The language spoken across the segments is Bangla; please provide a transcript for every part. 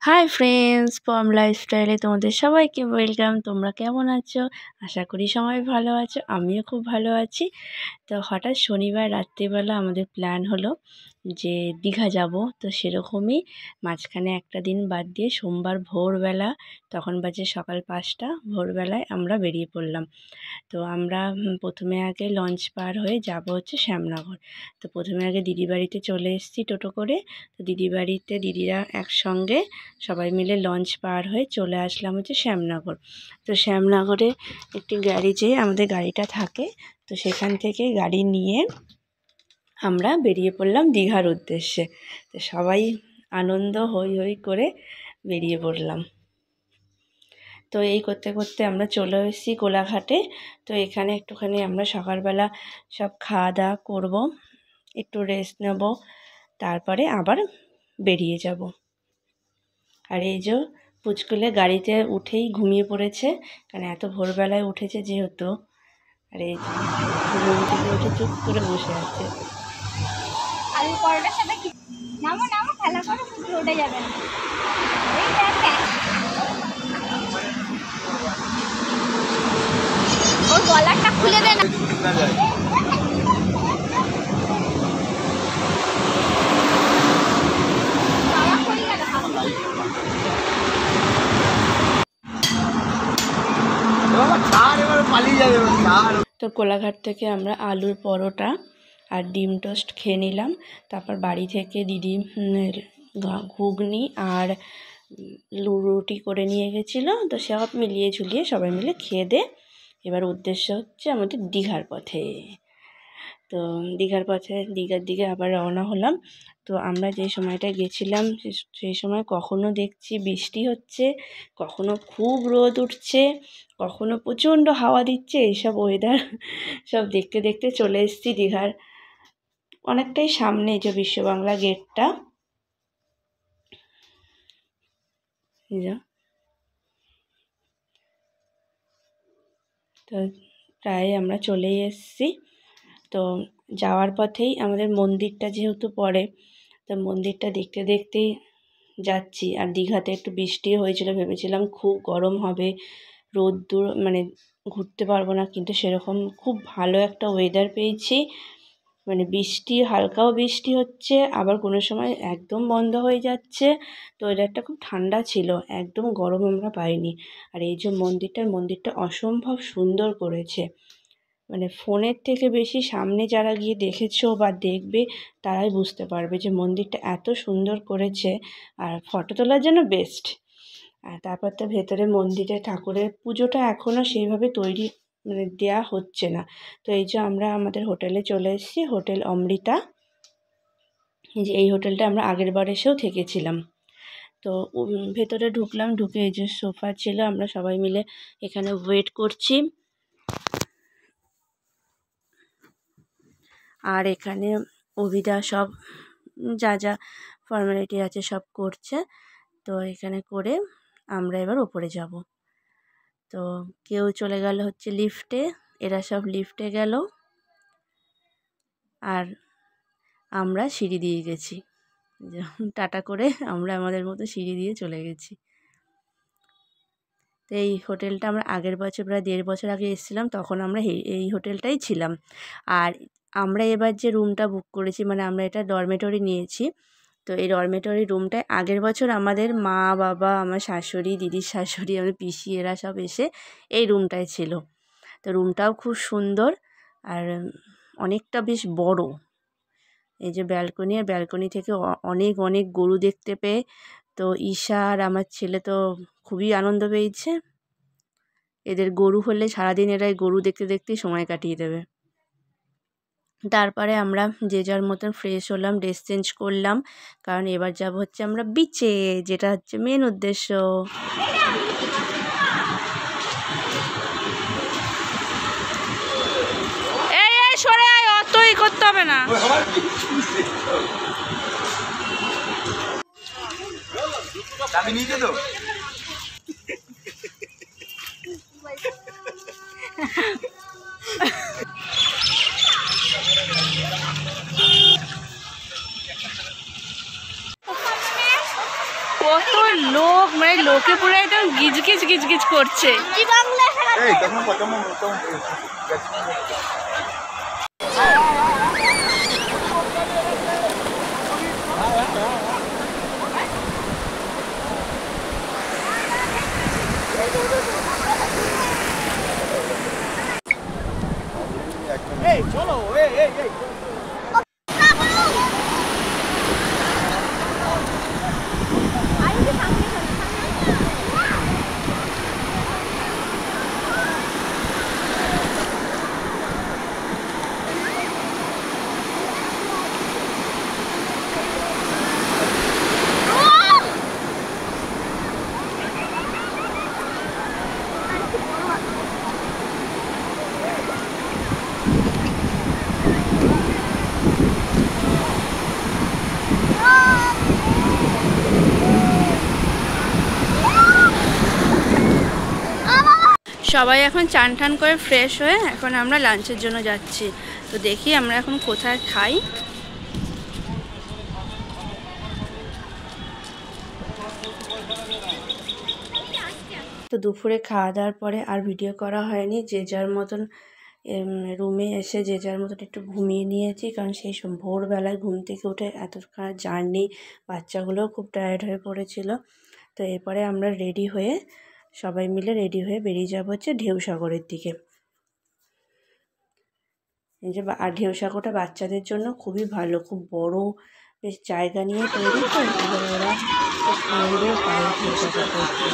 হাই ফ্রেন্ডস, পম লাইফস্টাইলে তোমাদের সবাইকে ওয়েলকাম। তোমরা কেমন আছো? আশা করি সবাই ভালো আছো, আমিও খুব ভালো আছি। তো হঠাৎ শনিবার রাত্রিবেলা আমাদের প্ল্যান হলো যে দীঘা যাব। তো সেরকমই মাঝখানে একটা দিন বাদ দিয়ে সোমবার ভোরবেলা, তখন বাজে সকাল 5টা, ভোরবেলায় আমরা বেরিয়ে পড়লাম। তো আমরা প্রথমে আগে লঞ্চ পার হয়ে যাব হচ্ছে শ্যামনগর। তো প্রথমে আগে দিদি বাড়িতে চলে এসেছি টোটো করে। তো দিদি বাড়িতে দিদিরা একসঙ্গে সবাই মিলে লঞ্চ পার হয়ে চলে আসলাম হচ্ছে শ্যামনগর। তো শ্যামনগরে একটি গ্যারেজে আমাদের গাড়িটা থাকে, তো সেখান থেকে গাড়ি নিয়ে আমরা বেরিয়ে পড়লাম দীঘার উদ্দেশ্যে। তো সবাই আনন্দ হই হই করে বেরিয়ে পড়লাম। তো এই করতে করতে আমরা চলে এসেছি কোলাঘাটে। তো এখানে একটুখানি আমরা সকালবেলা সব খাওয়া দাওয়া করবো, একটু রেস্ট নেব, তারপরে আবার বেরিয়ে যাব। আর এই যে পুচকুলে গাড়িতে উঠেই ঘুমিয়ে পড়েছে, কারণ এত ভোরবেলায় উঠেছে যেহেতু। আর এই ঘুম থেকে উঠে চুপ করে বসে আছে। আলু পরোটার সাথে নামো নামো, খেলা করো, শুধু রোডে যাবে না। ওর গলাটা খুলে দে না। তো কোলাঘাট থেকে আমরা আলুর পরোটা আর ডিম টোস্ট খেয়ে নিলাম। তারপর বাড়ি থেকে দিদি ঘুগনি আর রুটি করে নিয়ে গেছিলো। তো সব মিলিয়ে ঝুলিয়ে সবাই মিলে খেয়ে দে এবার উদ্দেশ্য হচ্ছে আমাদের দীঘার পথে। তো দীঘার পথে দীঘার দিকে আবার রওনা হলাম। তো আমরা যে সময়টা গেছিলাম সেই সময় কখনো দেখছি বৃষ্টি হচ্ছে, কখনো খুব রোদ উঠছে, কখনো প্রচণ্ড হাওয়া দিচ্ছে। এইসব ওয়েদার সব দেখতে দেখতে চলে এসেছি দীঘার অনেকটাই সামনে, যে বিশ্ব বাংলা গেটটা। তো প্রায় আমরা চলেই এসেছি। তো যাওয়ার পথেই আমাদের মন্দিরটা যেহেতু পড়ে, তো মন্দিরটা দেখতে দেখতেই যাচ্ছি। আর দীঘাতে একটু বৃষ্টি হয়েছিল, ভেবেছিলাম খুব গরম হবে, রোদ্দুর মানে ঘুরতে পারবো না, কিন্তু সেরকম খুব ভালো একটা ওয়েদার পেয়েছি। মানে বৃষ্টি, হালকাও বৃষ্টি হচ্ছে, আবার কোনো সময় একদম বন্ধ হয়ে যাচ্ছে। তো ওয়েদারটা খুব ঠান্ডা ছিল, একদম গরম আমরা পাইনি। আর এই যে মন্দিরটা অসম্ভব সুন্দর করেছে, মানে ফোনের থেকে বেশি সামনে যারা গিয়ে দেখেছো বা দেখবে তারাই বুঝতে পারবে যে মন্দিরটা এত সুন্দর করেছে। আর ফটো তোলার জন্য বেস্ট। আর তারপর তো ভেতরে মন্দিরে ঠাকুরের পুজোটা এখনও সেইভাবে তৈরি মানে দেওয়া হচ্ছে না। তো এই যে আমরা আমাদের হোটেলে চলে এসেছি, হোটেল অমৃতা। যে এই হোটেলটা আমরা আগের বার এসেও থেকেছিলাম। তো ভেতরে ঢুকলাম, ঢুকে এই যে সোফা ছিল, আমরা সবাই মিলে এখানে ওয়েট করছি। আর এখানে অভিদা সব যা যা ফর্মালিটি আছে সব করছে। তো এখানে করে আমরা এবার ওপরে যাব। তো কেউ চলে গেল হচ্ছে লিফটে, এরা সব লিফটে গেল, আর আমরা সিঁড়ি দিয়ে গেছি। টাটা করে আমরা আমাদের মতো সিঁড়ি দিয়ে চলে গেছি। তো এই হোটেলটা আমরা আগের বছর, প্রায় 1.5 বছর আগে এসেছিলাম, তখন আমরা এই হোটেলটাই ছিলাম। আর আমরা এবার যে রুমটা বুক করেছি, মানে আমরা এটা ডরমেটরি নিয়েছি। তো এই ডরমেটরি রুমটায় আগের বছর আমাদের মা বাবা, আমার শাশুড়ি, দিদির শাশুড়ি, আমার পিসি, এরা সব এসে এই রুমটায় ছিল। তো রুমটাও খুব সুন্দর আর অনেকটা বেশ বড়। এই যে ব্যালকনি, আর ব্যালকনি থেকে অনেক অনেক গরু দেখতে পেয়ে তো ঈশা আর আমার ছেলে তো খুবই আনন্দ পেয়েছে। এদের গরু হলে সারাদিন এরা গরু দেখতে দেখতেই সময় কাটিয়ে দেবে। তারপরে আমরা যে যার মতন ফ্রেশ হলাম, ড্রেস চেঞ্জ করলাম, কারণ এবার যাব হচ্ছে আমরা বিচে, যেটা হচ্ছে মেন উদ্দেশ্য। এই সরে আয়, অতই করতে হবে না। কত লোক, মানে লোকে পুরো একদম গিজগিজ গিজগিজ করছে। চলো সবাই এখন চান টান করে ফ্রেশ হয়ে এখন আমরা লাঞ্চের জন্য যাচ্ছি। তো দেখি আমরা এখন কোথায় খাই। তো দুপুরে খাওয়া দাওয়ার পরে আর ভিডিও করা হয়নি, যে যার মতন রুমে এসে যে যার মতন একটু ঘুমিয়ে নিয়েছি, কারণ সেই সব ভোরবেলায় ঘুম থেকে উঠে এতক্ষণ জার্নি, বাচ্চাগুলোও খুব টায়ার্ড হয়ে পড়েছিল। তো এরপরে আমরা রেডি হয়ে সবাই মিলে রেডি হয়ে বেরিয়ে যাবো হচ্ছে ঢেউসাগরের দিকে। এই যে আর ঢেউসাগরটা বাচ্চাদের জন্য খুবই ভালো, খুব বড়, বেশ জায়গা নিয়ে তৈরি, তো এবার ওরা খুব আনন্দের পায় ঢেউসাগর করতে।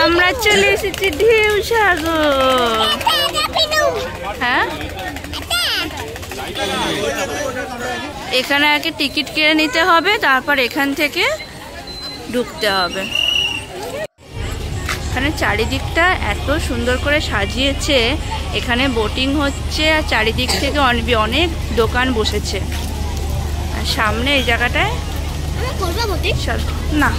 আমরা চলে এসেছি ঢেউসাগর। হ্যাঁ, এখানে আগে টিকিট কেটে নিতে হবে, তারপর এখান থেকে ঢুকতে হবে। এখানে চারিদিকটা এত সুন্দর করে সাজিয়েছে, এখানে বোটিং হচ্ছে আর চারিদিক থেকে অনেক দোকান বসেছে। আর সামনে এই জায়গাটায় না,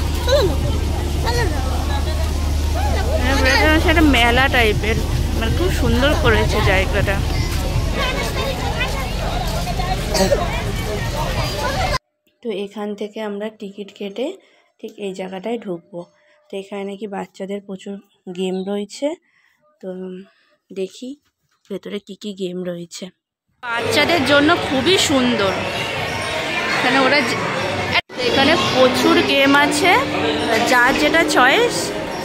সেটা মেলা টাইপের, মানে খুব সুন্দর করেছে জায়গাটা। তো এখান থেকে আমরা টিকিট কেটে ঠিক এই জায়গাটায় ঢুকবো। তো এখানে নাকি বাচ্চাদের প্রচুর গেম রয়েছে, তো দেখি ভেতরে কি কি গেম রয়েছে। বাচ্চাদের জন্য খুবই সুন্দর, এখানে ওরা এখানে প্রচুর গেম আছে, যার যেটা চয়েস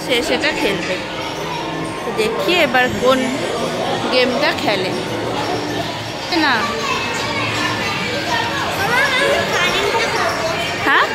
সে সেটা খেলবে। তো দেখি এবার কোন গেমটা খেলে না। হ্যাঁ,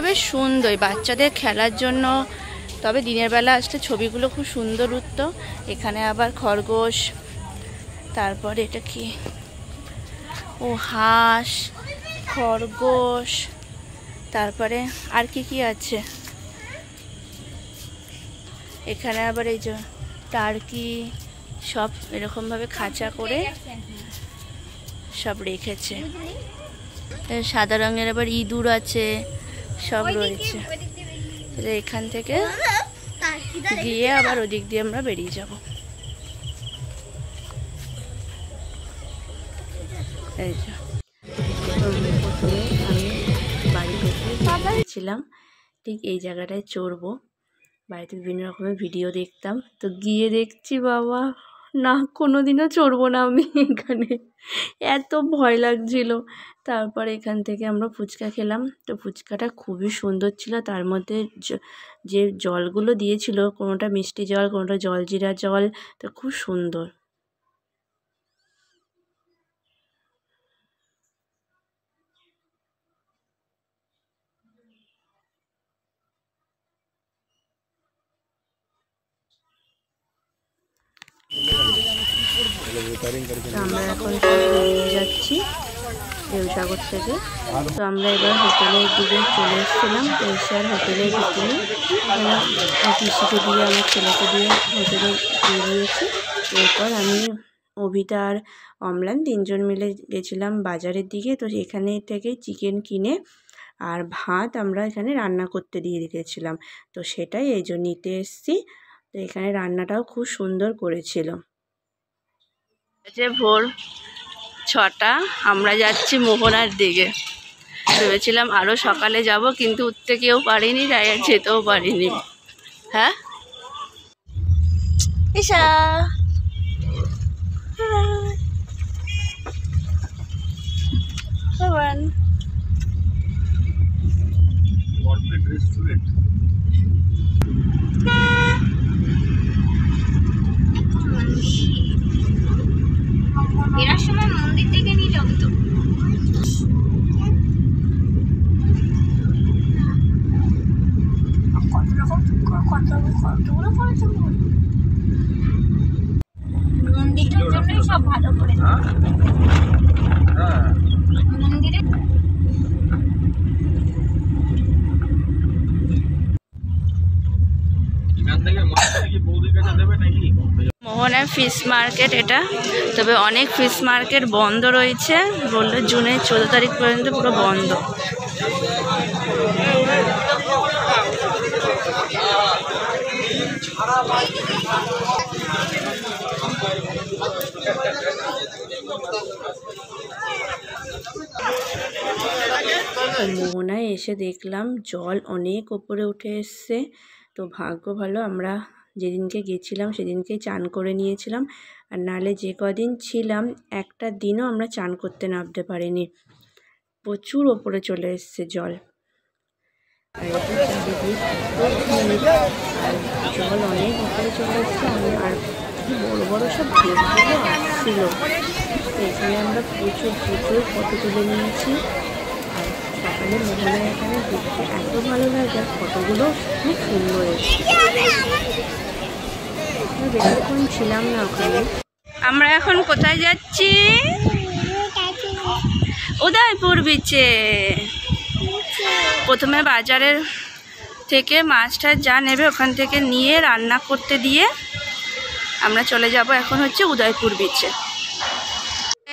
বেশ সুন্দর বাচ্চাদের খেলার জন্য, তবে দিনের বেলা আসলে ছবিগুলো খুব সুন্দর উঠতো। এখানে আবার খরগোশ, তারপরে এটা কি, ও হাঁস, খরগোশ, তারপরে আর কি কি আছে এখানে, আবার এই যে টার্কি, সব এরকমভাবে খাঁচা করে সব রেখেছে। সাদা রঙের আবার ইঁদুর আছে, সব রয়েছে। তাহলে এখান থেকে গিয়ে আবার ওদিক দিয়ে আমরা বেরিয়ে যাব। এই যে প্রথমে আমি বাড়ি থেকে ছিলাম, ঠিক এই জায়গাটায় চড়বো। বাড়িতে বিভিন্ন রকমের ভিডিও দেখতাম, তো গিয়ে দেখছি বাবা না, কোনোদিনও চড়বো না আমি এখানে, এত ভয় লাগছিল। তারপর এখান থেকে আমরা ফুচকা খেলাম, তো ফুচকাটা খুবই সুন্দর ছিল। তার মধ্যে যে জলগুলো দিয়েছিল, কোনোটা মিষ্টি জল, কোনোটা জলজিরা জল, তো খুব সুন্দর। তো আমরা এখন সব বেরিয়ে যাচ্ছি দেবসাগর থেকে। তো আমরা এবার হোটেলের দিকে চলে এসেছিলাম, তো এসে আর হোটেলে ঢুকিনি, এখানে পিসিকে দিয়ে আমার ছেলেকে দিয়ে হোটেলে দিয়ে দিয়েছি। এরপর আমি অভিতা আর অম্লান 3 জন মিলে গেছিলাম বাজারের দিকে। তো এখানে থেকে চিকেন কিনে আর ভাত আমরা এখানে রান্না করতে দিয়ে রেখেছিলাম, তো সেটাই এই জন্য নিতে এসেছি। তো এখানে রান্নাটাও খুব সুন্দর করেছিল। যে ভোর 6টা, আমরা যাচ্ছি মোহনার দিকে। ভেবেছিলাম আরও সকালে যাব, কিন্তু উঠতে কেউ পারিনি, তাই আর যেতেও পারিনি। হ্যাঁ ঈশা, এরার সময় মন্দির থেকে নিয়ে যাবো তো। কতগুলো করেছে মন্দিরটার জন্যই সব ভালো করে মন্দিরে। মোহনা ফিশ মার্কেট এটা, তবে অনেক ফিশ মার্কেট বন্ধ রয়েছে, বললো জুনের 14 তারিখ পর্যন্ত পুরো বন্ধ। মোহনায় এসে দেখলাম জল অনেক ওপরে উঠে এসছে। তো ভাগ্য ভালো আমরা যেদিনকে গেছিলাম সেদিনকে চান করে নিয়েছিলাম, আর নালে যে কদিন ছিলাম একটা দিনও আমরা চান করতে নামতে পারিনি, প্রচুর ওপরে চলে এসছে জল। আর জল অনেক ওপরে চলে এসছে, আর বড় বড় সব ঢেউগুলো আসছিল। এখানে আমরা প্রচুর ফটো তুলে নিয়েছি। আর সকালে মোহনায় এখানে দেখতে এত ভালো লাগে, আর ফটোগুলো খুব সুন্দর এসেছে। বেশিক্ষণ ছিলাম না ওখানে। আমরা এখন কোথায় যাচ্ছি? উদয়পুর বিচে। প্রথমে বাজারের থেকে মাছটা যা নেবে ওখান থেকে নিয়ে রান্না করতে দিয়ে আমরা চলে যাব এখন হচ্ছে উদয়পুর বিচে।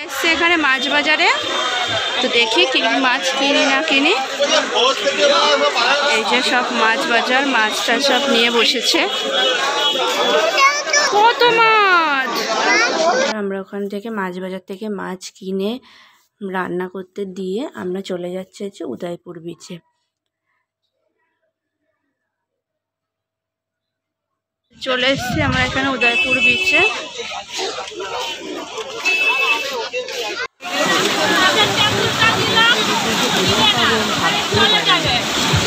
এসছে এখানে মাছ বাজারে, তো দেখি কি মাছ কিনি না কিনি। এই যে সব মাছ বাজার, মাছটা সব নিয়ে বসেছে, কত মাছ। আমরা ওখান থেকে মাছ বাজার থেকে মাছ কিনে রান্না করতে দিয়ে আমরা চলে যাচ্ছি হচ্ছে উদয়পুর বিচে। চলে এসছি আমরা এখানে উদয়পুর বিচে।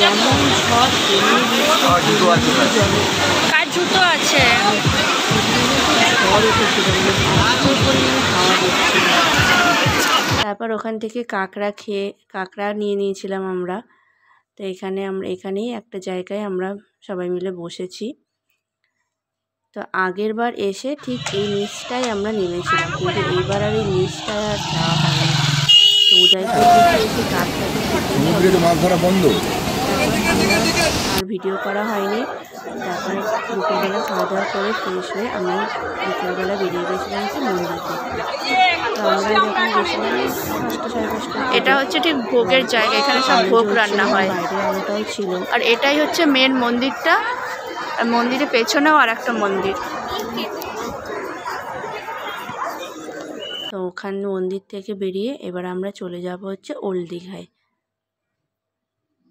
যেমন ঝড় কার জুতো আছে, ঝড় উঠেছিল, প্রচুর পরিমাণে হাওয়া দিচ্ছিল। তারপর ওখান থেকে কাঁকড়া নিয়ে নিয়েছিলাম আমরা। তো এখানেই একটা জায়গায় আমরা সবাই মিলে বসেছি। তো আগের বার এসে ঠিক এই নিচটায় আমরা নেমেছিলাম, কিন্তু এইবার আর এই নিচটায় আর যাওয়া হয়নি। তো উদয়পুর এসে কাঁকড়াতে মাছ ধরা বন্ধ, আর ভিডিও করা হয়নি। তারপর দুপুরবেলা খাওয়া দাওয়া করে ফ্রেশ হয়ে আমরা বিকেলবেলা বেরিয়ে গেছিলাম হচ্ছে মন্দির দেখতে। তো আমরা যখন গেছিলাম 5টা সাড়ে 5টা, এটা হচ্ছে ঠিক ভোগের জায়গা, এখানে সব ভোগ রান্না হয়। বাইরে আলোটাও ছিল, আর এটাই হচ্ছে মেন মন্দিরটা। আর মন্দিরের পেছনেও আর একটা মন্দির। তো ওখানে মন্দির থেকে বেরিয়ে এবার আমরা চলে যাব হচ্ছে ওল্ড দীঘায়।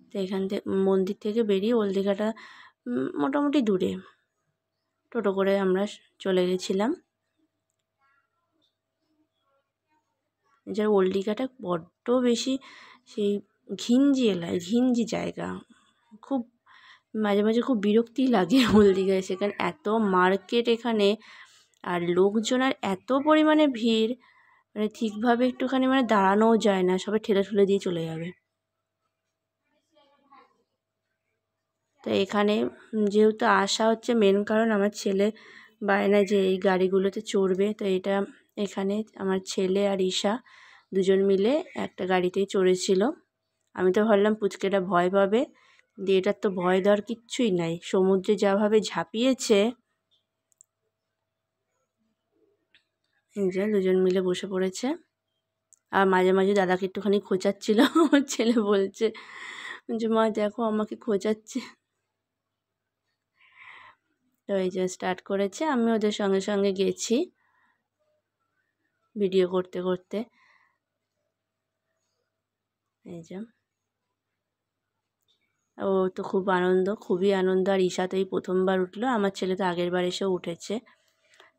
তো এখান থেকে মন্দির থেকে বেরিয়ে ওল্ড দীঘাটা মোটামুটি দূরে, টোটো করে আমরা চলে গেছিলাম। যে ওল্ড দীঘাটা বড্ড বেশি সেই ঘিঞ্জি জায়গা, খুব মাঝে মাঝে খুব বিরক্তি লাগে ওল্ড দীঘায়। সেখানে এত মার্কেট এখানে, আর লোকজন আর এত পরিমাণে ভিড়, মানে ঠিকভাবে একটুখানি দাঁড়ানোও যায় না, সবাই ঠেলে ঠুলে দিয়ে চলে যাবে। তো এখানে যেহেতু আসা হচ্ছে মেন কারণ, আমার ছেলে বায়না যে এই গাড়িগুলোতে চড়বে, তো এটা এখানে আমার ছেলে আর ঈশা দুজন মিলে একটা গাড়িতেই চড়েছিল। আমি তো ভাবলাম পুচকেটা ভয় পাবে, দিয়ে এটার তো ভয় দেওয়ার কিচ্ছুই নাই। সমুদ্রে যাভাবে ঝাঁপিয়েছে, এই যে দুজন মিলে বসে পড়েছে। আর মাঝে মাঝে দাদাকে একটুখানি খোঁচাচ্ছিল। আমার ছেলে বলছে যে মা দেখো আমাকে খোঁচাচ্ছে। তো এই যে স্টার্ট করেছে, আমি ওদের সঙ্গে সঙ্গে গেছি ভিডিও করতে করতে। এই যে ও তো খুব আনন্দ, খুবই আনন্দ। আর ঈশা তো এই প্রথমবার উঠলো, আমার ছেলে তো আগের বার এসেও উঠেছে।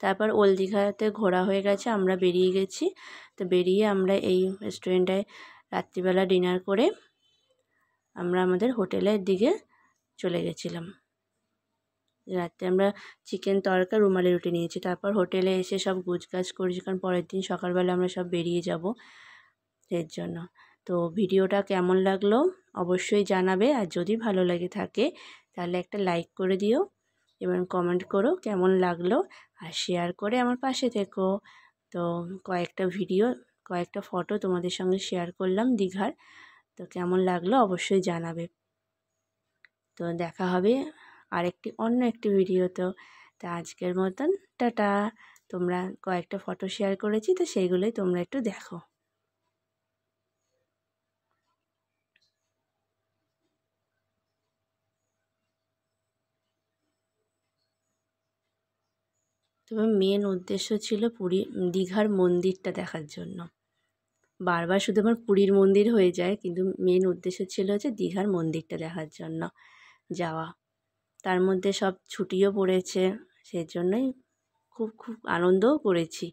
তারপর ওল্ড দীঘাতে ঘোরা হয়ে গেছে, আমরা বেরিয়ে গেছি। তো বেরিয়ে আমরা এই রেস্টুরেন্টটায় রাত্রিবেলা ডিনার করে আমরা আমাদের হোটেলের দিকে চলে গেছিলাম। রাত্রে আমরা চিকেন তড়কা রুমালি রুটি নিয়েছি। তারপর হোটেলে এসে সব গোছগাছ করেছি, কারণ পরের দিন সকালবেলা আমরা সব বেরিয়ে যাব এর জন্য। তো ভিডিওটা কেমন লাগলো অবশ্যই জানাবে, আর যদি ভালো লেগে থাকে তাহলে একটা লাইক করে দিও এবং কমেন্ট করো কেমন লাগলো, আর শেয়ার করে আমার পাশে থেকো। তো কয়েকটা ফটো তোমাদের সঙ্গে শেয়ার করলাম দীঘার। তো কেমন লাগলো অবশ্যই জানাবে। তো দেখা হবে অন্য একটি ভিডিওতে। তো আজকের মতন টাটা। তোমরা কয়েকটা ফটো শেয়ার করেছি, তো সেইগুলোই তোমরা একটু দেখো। তবে মেন উদ্দেশ্য ছিল দীঘার মন্দিরটা দেখার জন্য। বারবার শুধু আমার পুরীর মন্দির হয়ে যায়, কিন্তু মেন উদ্দেশ্য ছিল যে দীঘার মন্দিরটা দেখার জন্য যাওয়া। তার মধ্যে সব ছুটিও পড়েছে, সেজন্যই খুব আনন্দও করেছি।